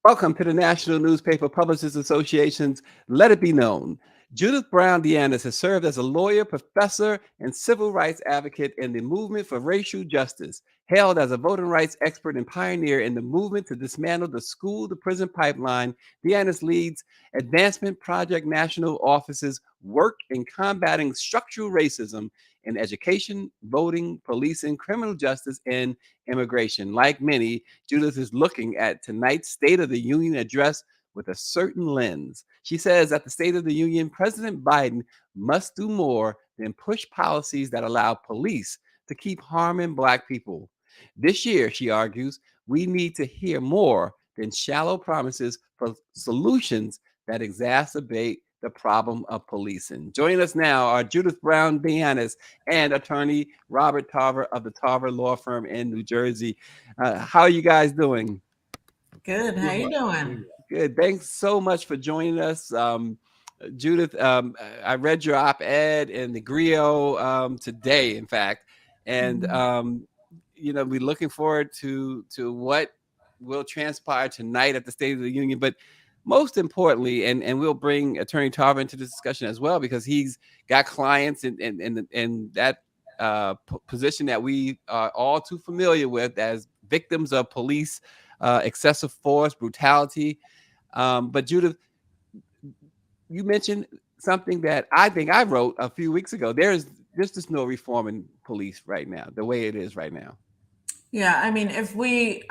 Welcome to the National Newspaper Publishers Association's Let It Be Known. Judith Browne Dianis has served as a lawyer, professor, and civil rights advocate in the movement for racial justice, hailed as a voting rights expert and pioneer in the movement to dismantle the school to prison pipeline. Dianis leads Advancement Project National Office's work in combating structural racism in education, voting, policing, criminal justice, and immigration. Like many, Judith is looking at tonight's State of the Union address with a certain lens. She says at the State of the Union, President Biden must do more than push policies that allow police to keep harming Black people. This year, she argues, we need to hear more than shallow promises for solutions that exacerbate the problem of policing. Joining us now are Judith Browne Dianis and attorney Robert Tarver of the Tarver Law Firm in New Jersey. How are you guys doing? Good. How you doing? Good. Thanks so much for joining us. Judith, I read your op-ed in the Grio today, in fact, and we're looking forward to what will transpire tonight at the State of the Union. But most importantly, and we'll bring Attorney Tarver into this discussion as well because he's got clients in that position that we are all too familiar with as victims of police excessive force, brutality. But Judith, you mentioned something that I think I wrote a few weeks ago. There's just no reform in police right now, the way it is right now. Yeah, I mean, if we,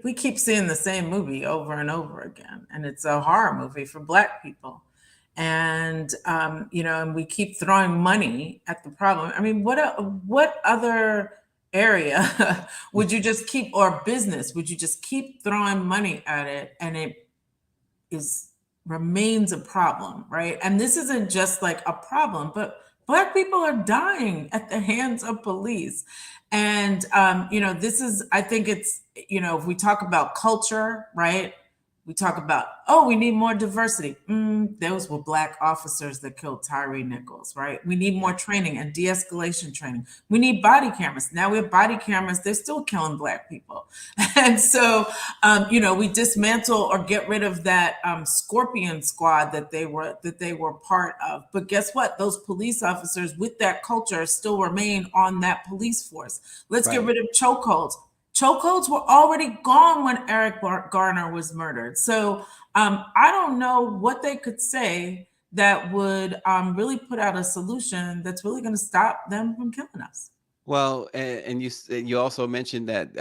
we keep seeing the same movie over and over again, and it's a horror movie for Black people, and and we keep throwing money at the problem. I mean, what other area would you just keep, or business would you just keep throwing money at it, and it is remains a problem, right? And this isn't just like a problem, but Black people are dying at the hands of police. And this is, I think it's, if we talk about culture, right? We talk about, oh, we need more diversity. Those were Black officers that killed Tyree Nichols, right? We need more training and de-escalation training. We need body cameras. Now we have body cameras. They're still killing Black people. And so, we dismantle or get rid of that Scorpion Squad that they were part of. But guess what? Those police officers with that culture still remain on that police force. Let's get rid of chokeholds. Chokeholds were already gone when Eric Garner was murdered. So I don't know what they could say that would really put out a solution that's really going to stop them from killing us. Well, and you also mentioned that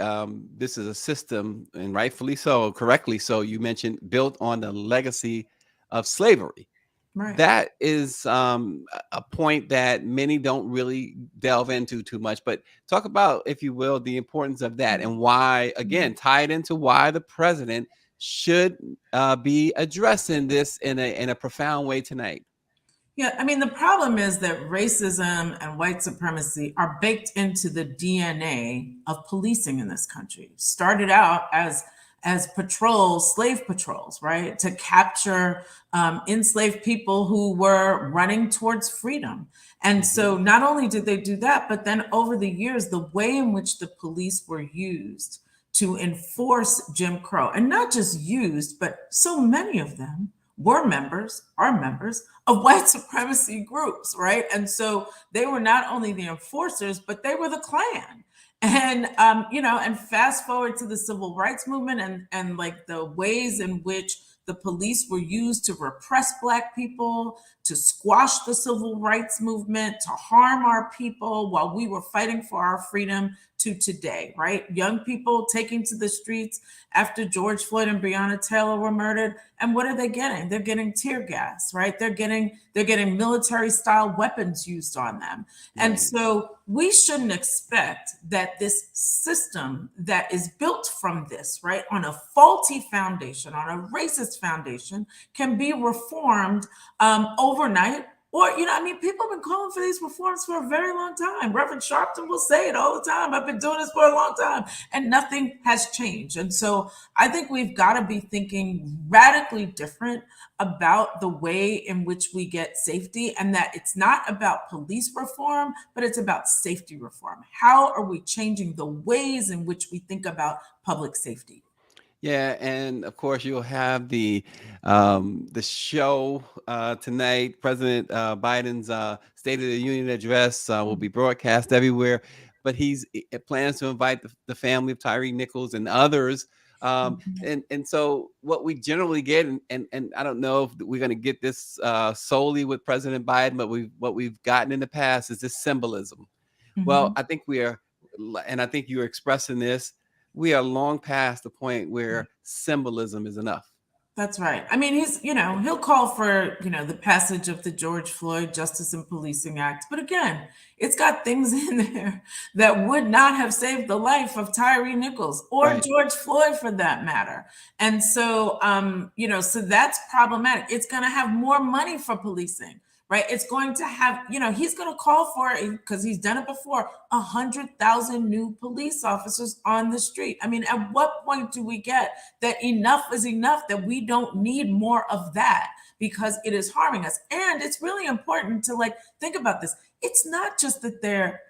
this is a system, and rightfully so, correctly so. You mentioned built on the legacy of slavery. Right. That is a point that many don't really delve into too much. But talk about, if you will, the importance of that and why, again, tie it into why the president should be addressing this in a profound way tonight. Yeah, I mean, the problem is that racism and white supremacy are baked into the DNA of policing in this country. Started out as patrols, slave patrols, right, to capture enslaved people who were running towards freedom. And so not only did they do that, but then over the years, the way in which the police were used to enforce Jim Crow, and not just used, but so many of them are members of white supremacy groups, right? And so they were not only the enforcers, but they were the Klan. And and fast forward to the civil rights movement and like the ways in which the police were used to repress Black people, to squash the civil rights movement, to harm our people while we were fighting for our freedom, to today, right? Young people taking to the streets after George Floyd and Breonna Taylor were murdered. And what are they getting? They're getting tear gas, right? They're getting military style weapons used on them. And so we shouldn't expect that this system that is built from this, right, on a faulty foundation, on a racist foundation, can be reformed overnight. Or, people have been calling for these reforms for a very long time. Reverend Sharpton will say it all the time. I've been doing this for a long time, and nothing has changed. And so I think we've got to be thinking radically different about the way in which we get safety, and that it's not about police reform, but it's about safety reform. How are we changing the ways in which we think about public safety? Yeah, and of course you'll have the show tonight. President Biden's State of the Union address will be broadcast everywhere, but he plans to invite the family of Tyree Nichols and others. And so what we generally get, and I don't know if we're going to get this solely with President Biden, but what we've gotten in the past is this symbolism. Well, Mhm. I think we are, and I think you're expressing this, we are long past the point where symbolism is enough. That's right. I mean, he'll call for, the passage of the George Floyd Justice and Policing Act. But again, it's got things in there that would not have saved the life of Tyree Nichols or Right. George Floyd for that matter. And so, so that's problematic. It's going to have more money for policing, right? It's going to have, he's going to call for it because he's done it before, 100,000 new police officers on the street. I mean, at what point do we get that enough is enough, that we don't need more of that because it is harming us? And it's really important to think about this. It's not just that they're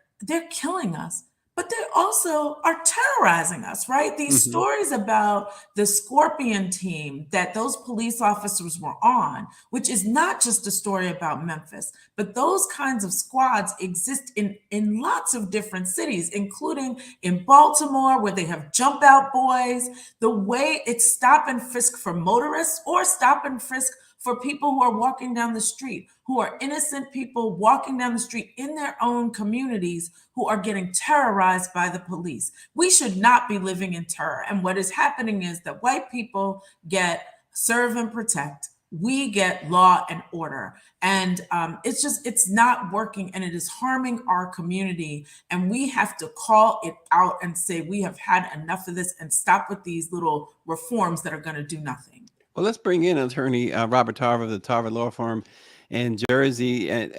killing us, but they also are terrorizing us, right? These Hmm. stories about the Scorpion team that those police officers were on, which is not just a story about Memphis, but those kinds of squads exist in lots of different cities, including in Baltimore, where they have jump out boys. The way it's stop and frisk for motorists or stop and frisk for people who are walking down the street, who are innocent people walking down the street in their own communities who are getting terrorized by the police. We should not be living in terror. And what is happening is that white people get serve and protect. We get law and order. And it's not working, and it is harming our community. And we have to call it out and say, we have had enough of this, and stop with these little reforms that are going to do nothing. Well, let's bring in attorney Robert Tarver of the Tarver Law Firm in Jersey. And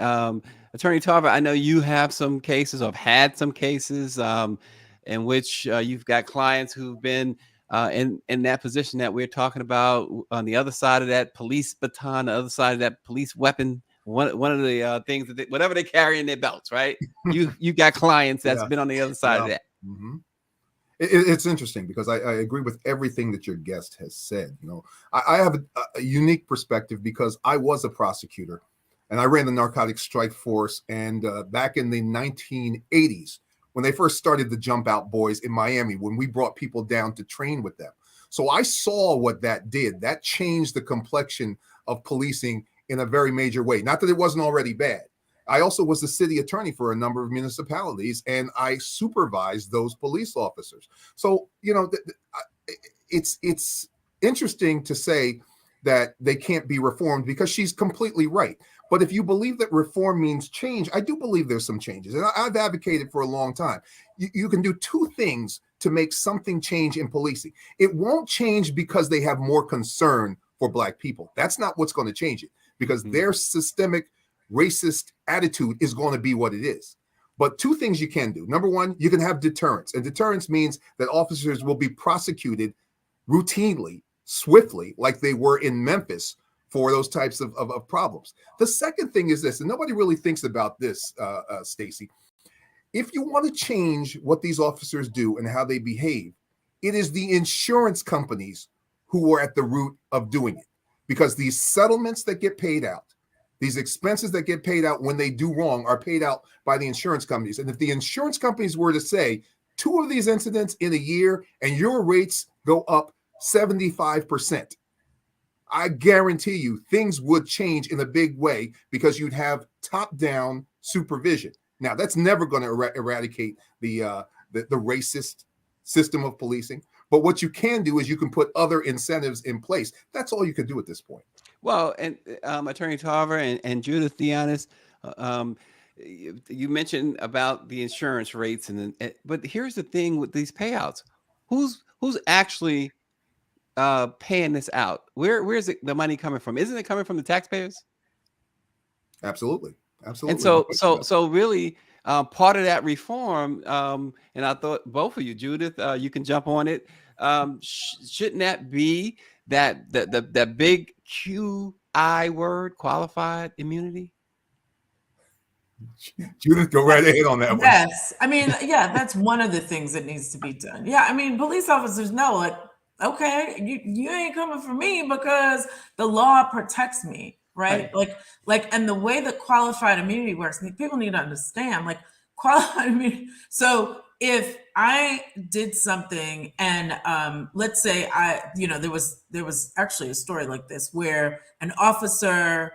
Attorney Tarver, I know you have some cases or have had some cases in which you've got clients who've been in that position that we're talking about, on the other side of that police baton, the other side of that police weapon. One of the things that whatever they carry in their belts, right? You got clients that's Yeah, been on the other side yeah. of that. hmm it's interesting because I agree with everything that your guest has said. I have a unique perspective because I was a prosecutor and I ran the narcotics strike force. And back in the 1980s, when they first started the jump out boys in Miami, when we brought people down to train with them. So I saw what that did. That changed the complexion of policing in a very major way. Not that it wasn't already bad. I also was the city attorney for a number of municipalities, and I supervised those police officers. So, it's interesting to say that they can't be reformed because she's completely right. But if you believe that reform means change, I do believe there's some changes. And I've advocated for a long time. You can do two things to make something change in policing. It won't change because they have more concern for Black people. That's not what's going to change it, because their systemic racist attitude is going to be what it is. But two things you can do. Number one, you can have deterrence. And deterrence means that officers will be prosecuted routinely, swiftly, like they were in Memphis for those types of problems. The second thing is this, and nobody really thinks about this, Stacey. If you want to change what these officers do and how they behave, it is the insurance companies who are at the root of doing it. Because these settlements that get paid out, these expenses that get paid out when they do wrong, are paid out by the insurance companies. And if the insurance companies were to say 2 of these incidents in a year and your rates go up 75%, I guarantee you things would change in a big way, because you'd have top-down supervision. Now, that's never going to eradicate the racist system of policing. But what you can do is you can put other incentives in place. That's all you can do at this point. Well, and Attorney Tarver and Judith Dianis, uh, um, you mentioned about the insurance rates, but here's the thing with these payouts: who's actually paying this out? Where's the money coming from? Isn't it coming from the taxpayers? Absolutely, And absolutely. so really, part of that reform, and I thought both of you, Judith, you can jump on it. Shouldn't that be that big QI word, qualified immunity? Judith, go right ahead on that one. Yes. I mean, yeah, that's one of the things that needs to be done. Yeah. I mean, police officers know it. okay, you ain't coming for me because the law protects me, right? And the way that qualified immunity works, people need to understand, like qualified immunity. So if I did something and let's say there was actually a story like this where an officer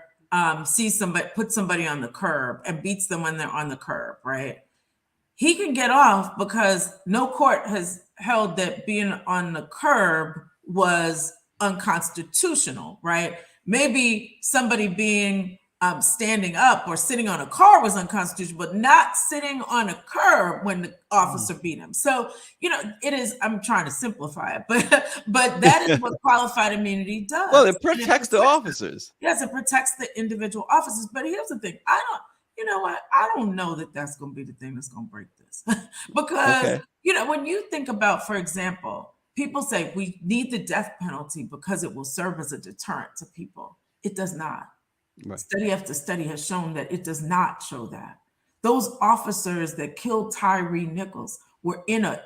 sees somebody, puts somebody on the curb and beats them when they're on the curb, right? He can get off because no court has held that being on the curb was unconstitutional, right? Maybe somebody being standing up or sitting on a car was unconstitutional, but not sitting on a curb when the officer beat him. So, it is, I'm trying to simplify it, but that is what qualified immunity does. Well, it protects the officers. Yes, it protects the individual officers. But here's the thing. You know what? I don't know that that's going to be the thing that's going to break this. Because, Okay. when you think about, for example, people say we need the death penalty because it will serve as a deterrent to people. It does not. Right. Study after study has shown that it does not show that. Those officers that killed Tyree Nichols were in a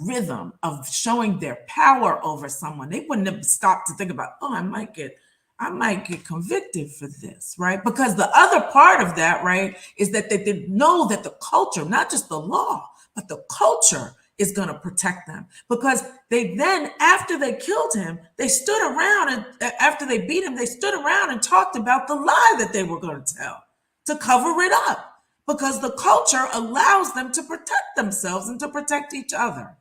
rhythm of showing their power over someone. They wouldn't have stopped to think about, oh, I might get convicted for this, right? Because the other part of that, right, is that they didn't know that the culture, not just the law, but the culture is going to protect them. Because they then, after they killed him, they stood around, and after they beat him, they stood around and talked about the lie that they were going to tell to cover it up. Because the culture allows them to protect themselves and to protect each other.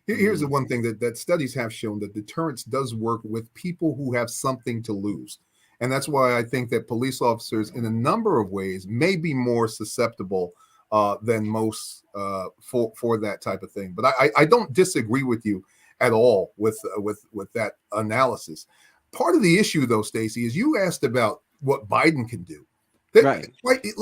Here's the one thing that studies have shown, that deterrence does work with people who have something to lose. And that's why I think that police officers in a number of ways may be more susceptible than most for that type of thing. But I don't disagree with you at all with that analysis. Part of the issue, though, Stacey, is you asked about what Biden can do. Right.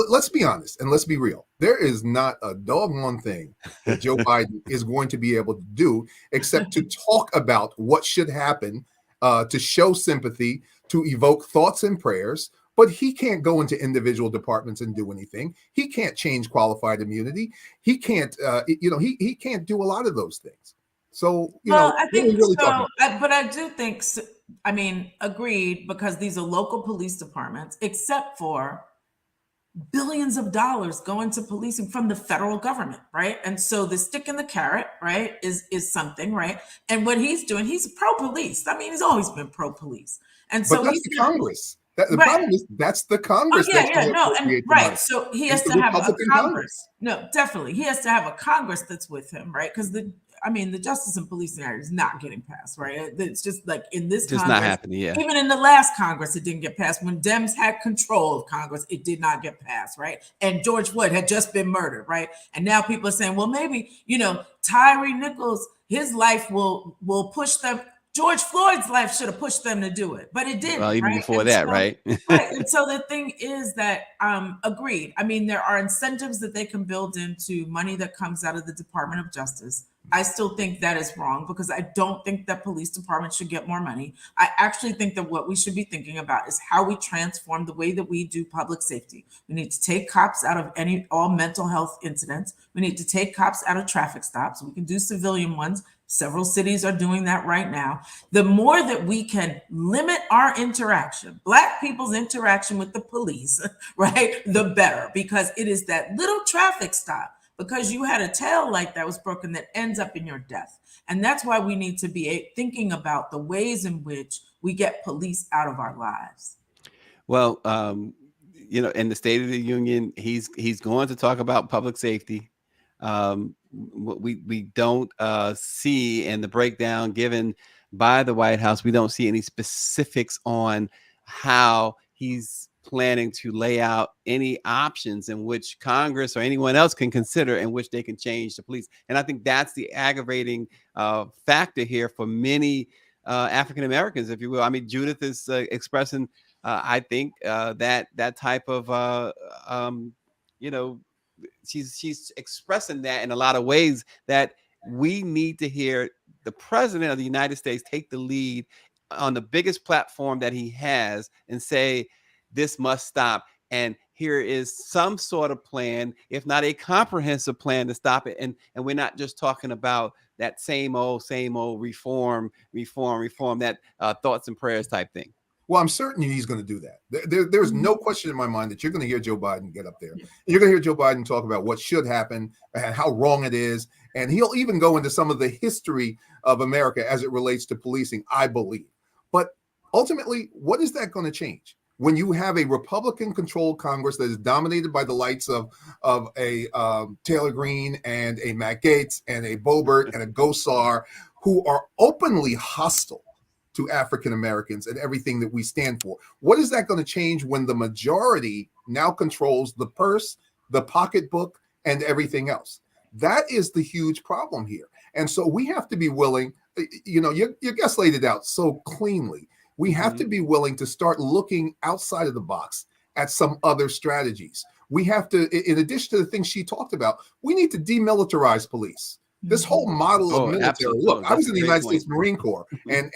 Let's be honest and let's be real. There is not a doggone thing that Joe Biden is going to be able to do except to talk about what should happen, to show sympathy, to evoke thoughts and prayers. But he can't go into individual departments and do anything. He can't change qualified immunity. He can't, he can't do a lot of those things. So, I think really so. But I do think, agreed, because these are local police departments, except for billions of dollars go into policing from the federal government, right? And so the stick and the carrot, right, is something, right? And what he's doing, he's pro-police. He's always been pro-police. And so that's the Congress. The problem is that's the Congress. Right. So he has to have a Congress. Congress. No, definitely. He has to have a Congress that's with him, right? Because the Justice and Policing Act is not getting passed, right? It's just like in this just Congress, not happening. Yeah. Even in the last Congress, it didn't get passed. When Dems had control of Congress, it did not get passed, right? And George Floyd had just been murdered, right? And now people are saying, well, maybe, Tyree Nichols, his life will push them. George Floyd's life should have pushed them to do it, but it didn't. Well, even before that, right? Right. And so the thing is that, agreed. There are incentives that they can build into money that comes out of the Department of Justice. I still think that is wrong because I don't think that police departments should get more money. I actually think that what we should be thinking about is how we transform the way that we do public safety. We need to take cops out of all mental health incidents. We need to take cops out of traffic stops. We can do civilian ones. Several cities are doing that right now. The more that we can limit our interaction, Black people's interaction with the police, right, the better, because it is that little traffic stop, because you had a tail light that was broken, that ends up in your death. And that's why we need to be thinking about the ways in which we get police out of our lives. Well, in the State of the Union, he's going to talk about public safety. What we don't see in the breakdown given by the White House, we don't see any specifics on how he's planning to lay out any options in which Congress or anyone else can consider in which they can change the police. And I think that's the aggravating factor here for many African Americans, if you will. Judith is expressing, I think, that type of, she's expressing that in a lot of ways, that we need to hear the president of the United States take the lead on the biggest platform that he has and say, this must stop. and here is some sort of plan, if not a comprehensive plan, to stop it. And we're not just talking about that same old reform, that thoughts and prayers type thing. Well, I'm certain he's going to do that. There's no question in my mind that you're going to hear Joe Biden get up there. Yeah. You're going to hear Joe Biden talk about what should happen and how wrong it is. And he'll even go into some of the history of America as it relates to policing, I believe. But ultimately, what is that going to change? When you have a Republican-controlled Congress that is dominated by the likes of a Taylor Greene and a Matt Gaetz and a Boebert and a Gosar, who are openly hostile to African Americans and everything that we stand for. What is that going to change when the majority now controls the purse, the pocketbook, and everything else? That is the huge problem here. And so we have to be willing, your guest laid it out so cleanly. We have to be willing to start looking outside of the box at some other strategies. We have to, in addition to the things she talked about, we need to demilitarize police. This whole model of military. Absolutely. Look, I was in the United point. States Marine Corps, and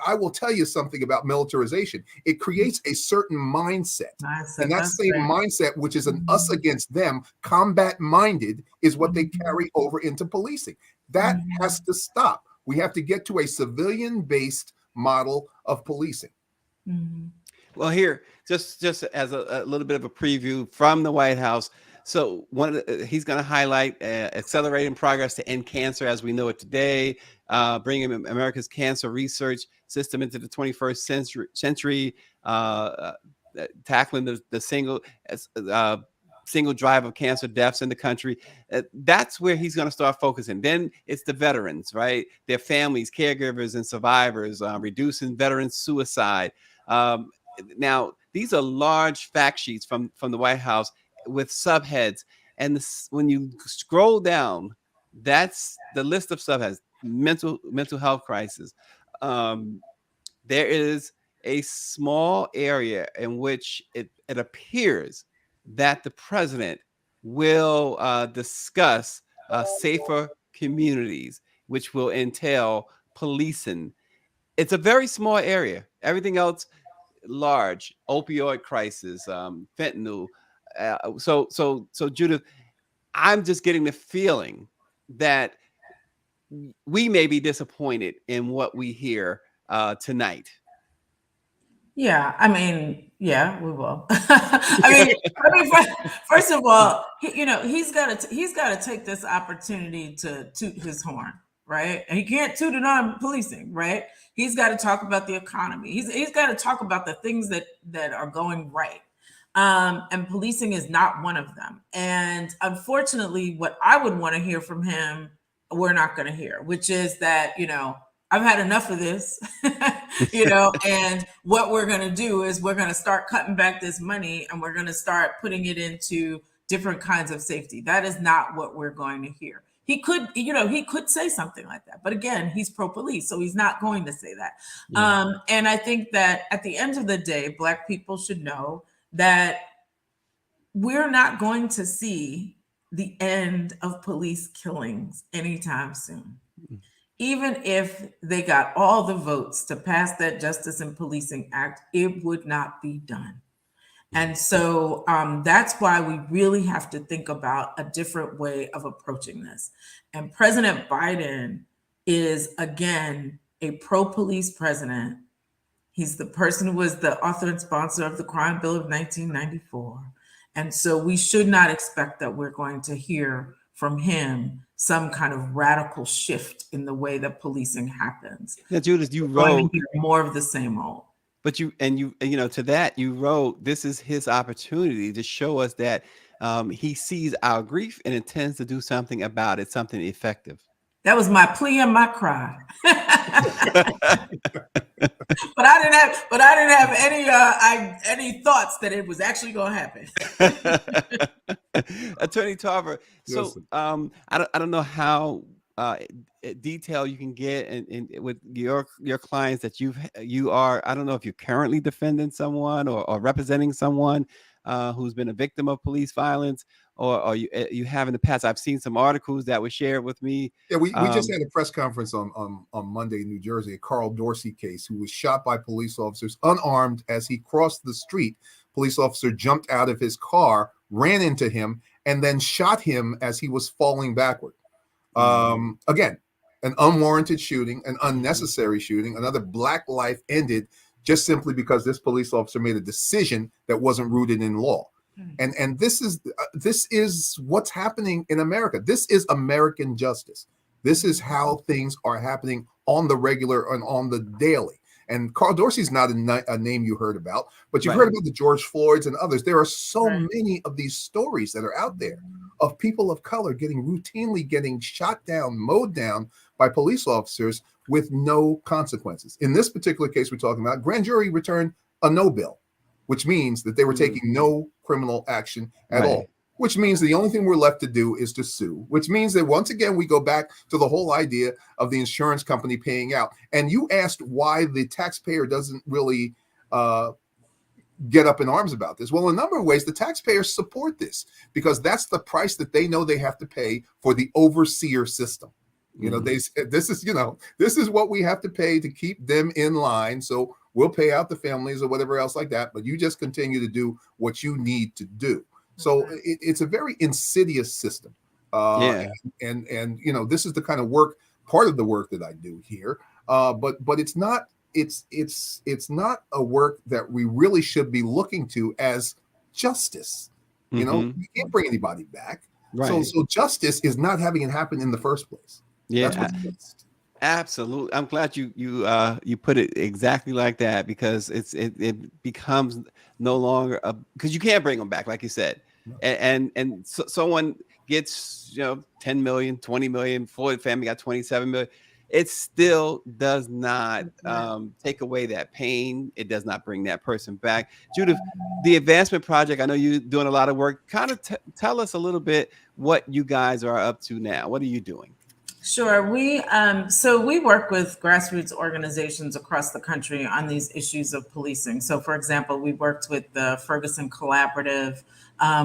I will tell you something about militarization. It creates a certain mindset. And that same mindset, which is an us against them, combat minded, is what they carry over into policing. That has to stop. We have to get to a civilian based model of policing. Well, here, just as a little bit of a preview from the White House. So he's going to highlight accelerating progress to end cancer as we know it today, bringing America's cancer research system into the 21st century, tackling the single drive of cancer deaths in the country. That's where he's going to start focusing. Then it's the veterans, right? Their families, caregivers, and survivors, reducing veteran suicide. Now, these are large fact sheets from the White House with subheads, and when you scroll down, that's the list of subheads. Mental health crisis. There is a small area in which it appears that the president will discuss safer communities, which will entail policing. It's a very small area. Everything else large. Opioid crisis, fentanyl. So Judith, I'm just getting the feeling that we may be disappointed in what we hear tonight. Yeah, I mean, yeah, we will. I mean, first of all, he's got to take this opportunity to toot his horn, right? And he can't toot it on policing, right? He's got to talk about the economy. He's got to talk about the things that are going right. And policing is not one of them. And unfortunately, what I would want to hear from him, we're not going to hear, which is that, I've had enough of this, and what we're going to do is we're going to start cutting back this money and we're going to start putting it into different kinds of safety. That is not what we're going to hear. He could say something like that. But again, he's pro-police, so he's not going to say that. Yeah. And I think that at the end of the day, Black people should know that we're not going to see the end of police killings anytime soon. Even if they got all the votes to pass that Justice in Policing Act, it would not be done. And so that's why we really have to think about a different way of approaching this. And President Biden is, again, a pro-police president. He's the person who was the author and sponsor of the Crime Bill of 1994. And so we should not expect that we're going to hear from him some kind of radical shift in the way that policing happens. Now, Judith, you wrote more of the same old. But to that you wrote, this is his opportunity to show us that he sees our grief and intends to do something about it, something effective. That was my plea and my cry. But I didn't have any thoughts that it was actually going to happen. Attorney Tarver, so I don't know how detail you can get in with your clients that you are. I don't know if you're currently defending someone or representing someone who's been a victim of police violence, or you have in the past. I've seen some articles that were shared with me. Yeah, we just had a press conference on Monday in New Jersey, a Carl Dorsey case, who was shot by police officers unarmed as he crossed the street. police officer jumped out of his car, ran into him, and then shot him as he was falling backward. Again, an unwarranted shooting, an unnecessary shooting. Another Black life ended just simply because this police officer made a decision that wasn't rooted in law. And this is what's happening in America. This is American justice. This is how things are happening on the regular and on the daily. And Carl Dorsey's not a name you heard about, but you've heard about the George Floyds and others. There are so many of these stories that are out there of people of color routinely getting shot down, mowed down by police officers with no consequences. In this particular case we're talking about, grand jury returned a no bill, which means that they were taking no criminal action at all. Which means the only thing we're left to do is to sue, which means that once again, we go back to the whole idea of the insurance company paying out. And you asked why the taxpayer doesn't really get up in arms about this. Well, in a number of ways, the taxpayers support this because that's the price that they know they have to pay for the overseer system. You know, this is what we have to pay to keep them in line. So we'll pay out the families or whatever else like that. But you just continue to do what you need to do. So it's a very insidious system. And this is the kind of part of the work that I do here. But it's not a work that we really should be looking to as justice. You know, you can't bring anybody back. So justice is not having it happen in the first place. Yeah, absolutely. I'm glad you put it exactly like that, because it becomes no longer because you can't bring them back, like you said. And so someone gets 10 million, 20 million, Floyd family got 27 million. It still does not take away that pain. It does not bring that person back. Judith, the Advancement Project, I know you're doing a lot of work. Kind of tell us a little bit what you guys are up to now. What are you doing? Sure. We work with grassroots organizations across the country on these issues of policing. So, for example, we worked with the Ferguson Collaborative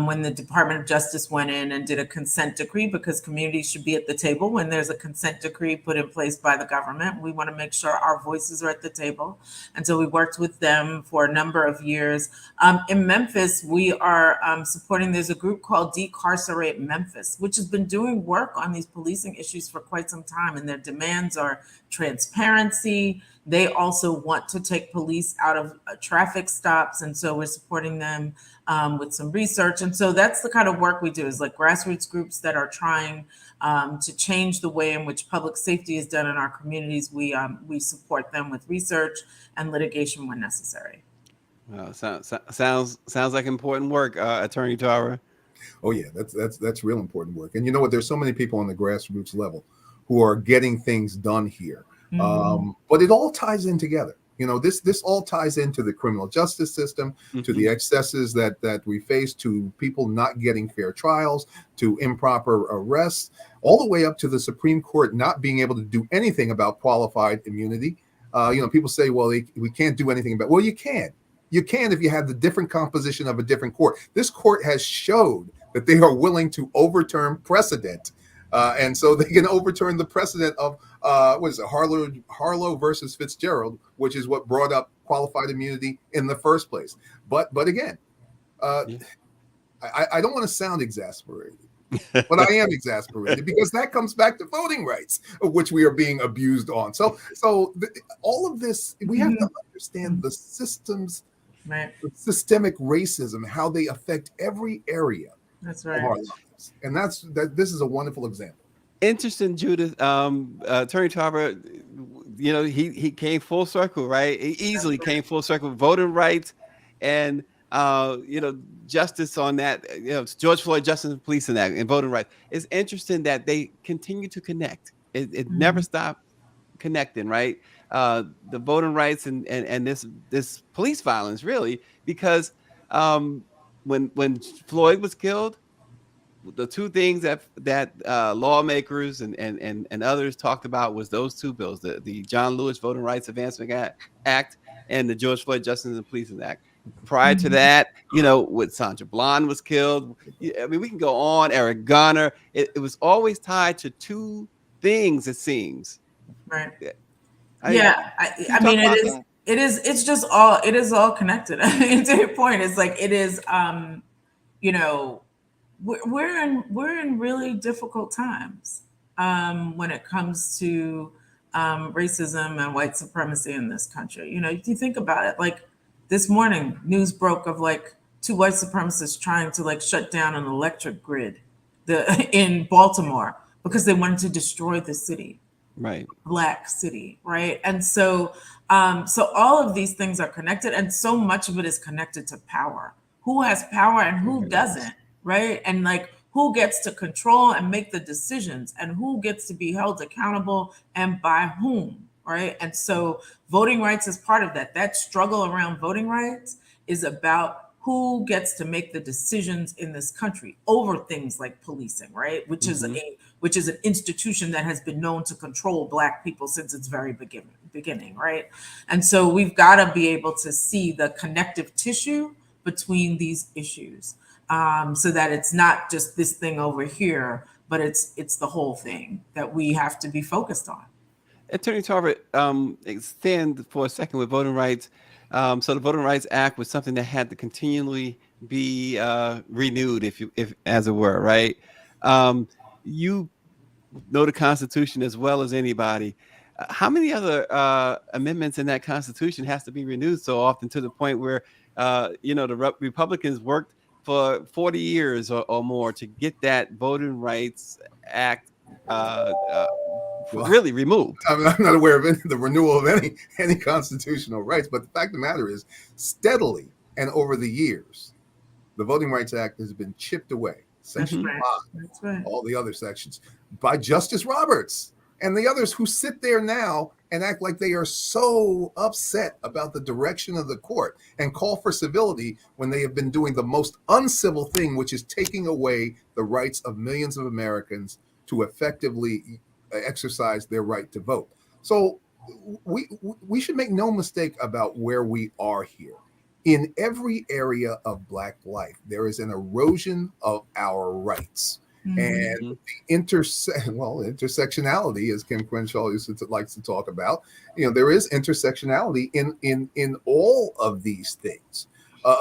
when the Department of Justice went in and did a consent decree, because communities should be at the table when there's a consent decree put in place by the government. We want to make sure our voices are at the table. And so we worked with them for a number of years. In Memphis, we are supporting, there's a group called Decarcerate Memphis, which has been doing work on these policing issues for quite some time. And their demands are transparency. They also want to take police out of traffic stops. And so we're supporting them with some research. And so that's the kind of work we do, is like grassroots groups that are trying to change the way in which public safety is done in our communities. We support them with research and litigation when necessary. Sounds like important work, Attorney Tara. Oh yeah, that's real important work. And you know what? There's so many people on the grassroots level who are getting things done here. But it all ties in together. You know, this all ties into the criminal justice system, to the excesses that we face, to people not getting fair trials, to improper arrests, all the way up to the Supreme Court not being able to do anything about qualified immunity. People say, well, we can't do anything about. Well, you can. You can if you have the different composition of a different court. This court has showed that they are willing to overturn precedent. And so they can overturn the precedent of Harlow versus Fitzgerald, which is what brought up qualified immunity in the first place. But again, I don't want to sound exasperated, but I am exasperated because that comes back to voting rights, of which we are being abused on. So all of this, we have to understand the systems, the systemic racism, how they affect every area. That's right. Of our lives. And this is a wonderful example. Interesting, Judith. Attorney Tarver, he came full circle, right? He easily came full circle. Voting rights and justice on that. George Floyd Justice and Policing Act and voting rights. It's interesting that they continue to connect. It never stopped connecting, right? The voting rights and this police violence, really, because when Floyd was killed, the two things that lawmakers and others talked about was those two bills, the John Lewis Voting Rights Advancement Act and the George Floyd Justice and Policing Act. Prior to that, when Sandra Bland was killed, I mean, we can go on, Eric Garner. It was always tied to two things, it seems. Right. I mean, it is. it's just all, it is all connected. To your point, it's like it is, you know, we're in really difficult times when it comes to racism and white supremacy in this country. You know, if you think about it, like this morning, news broke of like two white supremacists trying to like shut down an electric grid in Baltimore because they wanted to destroy the city, Right. black city, right? And so so all of these things are connected, and so much of it is connected to power. Who has power and who doesn't, right? And like who gets to control and make the decisions, and who gets to be held accountable, and by whom, right? And so voting rights is part of that. That struggle around voting rights is about who gets to make the decisions in this country over things like policing, right? Which is an institution that has been known to control Black people since its very beginning, right? And so we've got to be able to see the connective tissue between these issues, so that it's not just this thing over here, but it's the whole thing that we have to be focused on. Attorney Tarver, extend for a second with voting rights. So the Voting Rights Act was something that had to continually be renewed, if as it were, right? You know the Constitution as well as anybody. How many other amendments in that Constitution has to be renewed so often, to the point where the Republicans worked for 40 years or more to get that Voting Rights Act Well, really removed? I'm not aware of the renewal of any constitutional rights, but the fact of the matter is, steadily and over the years, the Voting Rights Act has been chipped away. Section 5, That's right. all the other sections, by Justice Roberts and the others who sit there now and act like they are so upset about the direction of the court and call for civility when they have been doing the most uncivil thing, which is taking away the rights of millions of Americans to effectively exercise their right to vote. So we should make no mistake about where we are here. In every area of Black life, there is an erosion of our rights. And the intersectionality, as Kim Crenshaw likes to talk about, there is intersectionality in all of these things.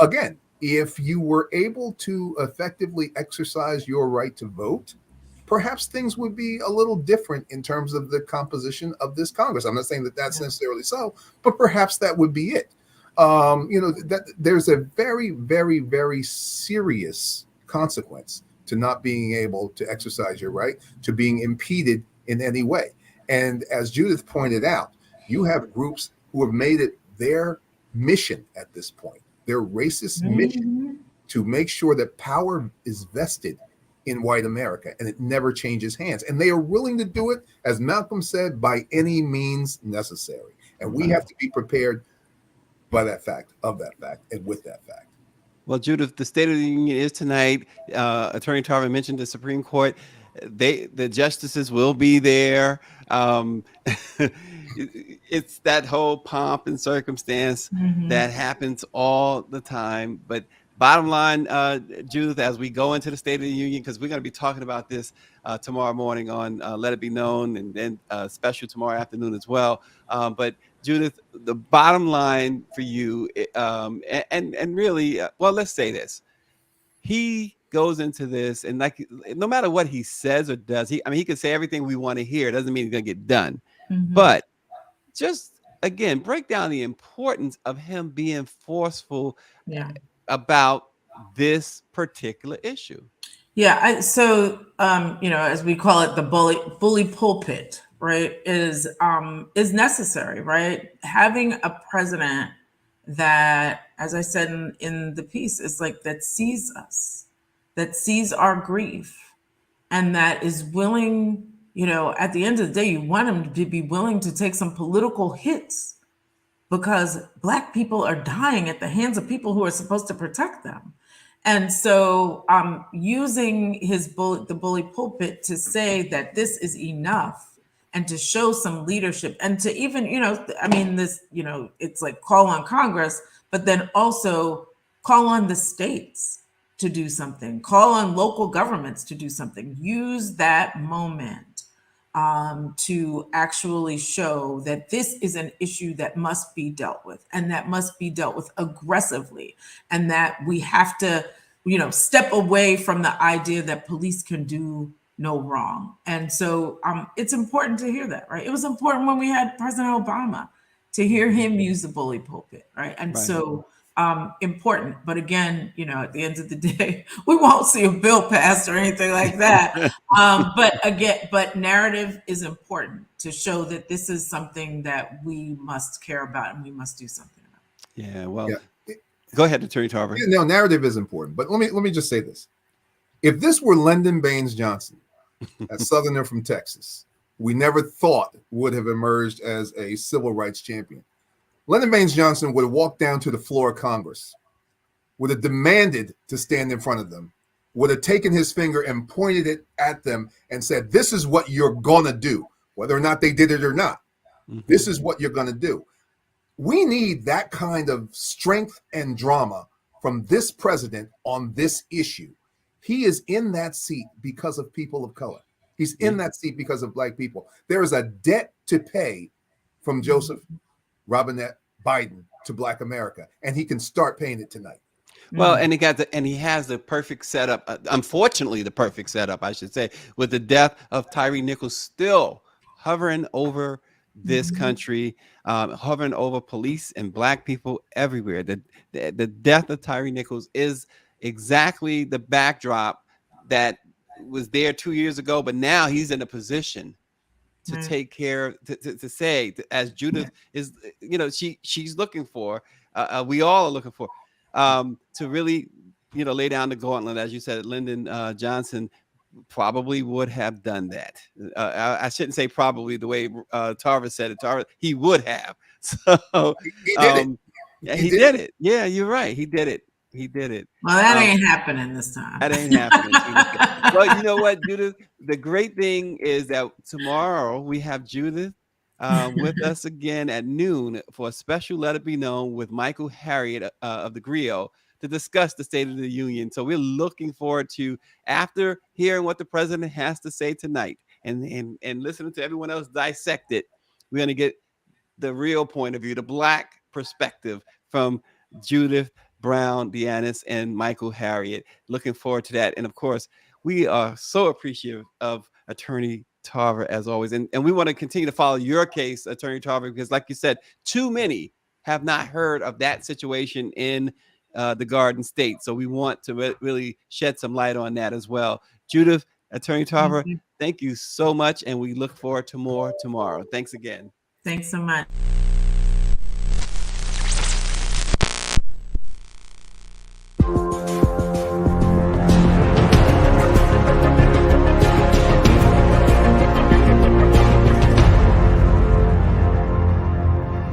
Again, if you were able to effectively exercise your right to vote, perhaps things would be a little different in terms of the composition of this Congress. I'm not saying that that's necessarily so, but perhaps that would be it. That there's a very, very, very serious consequence to not being able to exercise your right, to being impeded in any way. And as Judith pointed out, you have groups who have made it their mission at this point, their racist mission, to make sure that power is vested in white America and it never changes hands. And they are willing to do it, as Malcolm said, by any means necessary. And we have to be prepared by that fact, and with that fact. Well, Judith, the State of the Union is tonight. Attorney Tarver mentioned the Supreme Court. The justices will be there. It's that whole pomp and circumstance that happens all the time. But bottom line, Judith, as we go into the State of the Union, because we're going to be talking about this tomorrow morning on Let It Be Known, and then special tomorrow afternoon as well. But Judith, the bottom line for you, and really, well, let's say this. He goes into this, and like, no matter what he says or does, he could say everything we want to hear. It doesn't mean he's going to get done. But just, again, break down the importance of him being forceful about this particular issue. Yeah. So, as we call it, the bully pulpit, right, is necessary, right? Having a president that, as I said in the piece, is like, that sees us, that sees our grief, and that is willing, at the end of the day, you want him to be willing to take some political hits, because Black people are dying at the hands of people who are supposed to protect them. And so using the bully pulpit to say that this is enough, and to show some leadership, and to even, it's like, call on Congress, but then also call on the states to do something, call on local governments to do something. Use that moment to actually show that this is an issue that must be dealt with, and that must be dealt with aggressively, and that we have to, step away from the idea that police can do no wrong. And so it's important to hear that, right? It was important when we had President Obama to hear him use the bully pulpit, right? And Right. so important. But again, at the end of the day, we won't see a bill passed or anything like that. But narrative is important to show that this is something that we must care about and we must do something about. Yeah. Well, Yeah. Go ahead, Attorney Tarver. Yeah, no, narrative is important. But let me just say this. If this were Lyndon Baines Johnson, a Southerner from Texas, we never thought would have emerged as a civil rights champion. Lyndon Baines Johnson would have walked down to the floor of Congress, would have demanded to stand in front of them, would have taken his finger and pointed it at them and said, this is what you're going to do, whether or not they did it or not. This is what you're going to do. We need that kind of strength and drama from this president on this issue. He is in that seat because of people of color. He's in that seat because of Black people. There is a debt to pay from Joseph Robinette Biden to Black America, and he can start paying it tonight. Well, and he has the perfect setup. Unfortunately, the perfect setup, I should say, with the death of Tyree Nichols still hovering over this country, hovering over police and Black people everywhere. The death of Tyree Nichols is exactly the backdrop that was there 2 years ago, but now he's in a position to take care, to say, as Judith is, she's looking for, we all are looking for, to really, lay down the gauntlet. As you said, Lyndon Johnson probably would have done that. I shouldn't say probably, the way Tarver said it. He would have. So He did it. Yeah, he did it. Yeah, you're right. He did it. Well, that ain't happening this time. That ain't happening. Well, you know what, Judith? The great thing is that tomorrow we have Judith with us again at noon for a special Let It Be Known with Michael Harriet of the Grio to discuss the State of the Union. So we're looking forward to, after hearing what the president has to say tonight and listening to everyone else dissect it, we're going to get the real point of view, the Black perspective from Judith Browne Dianis and Michael Harriet. Looking forward to that. And of course, we are so appreciative of Attorney Tarver as always. And we want to continue to follow your case, Attorney Tarver, because like you said, too many have not heard of that situation in the Garden State. So we want to really shed some light on that as well. Judith, Attorney Tarver, thank you so much. And we look forward to more tomorrow. Thanks again. Thanks so much.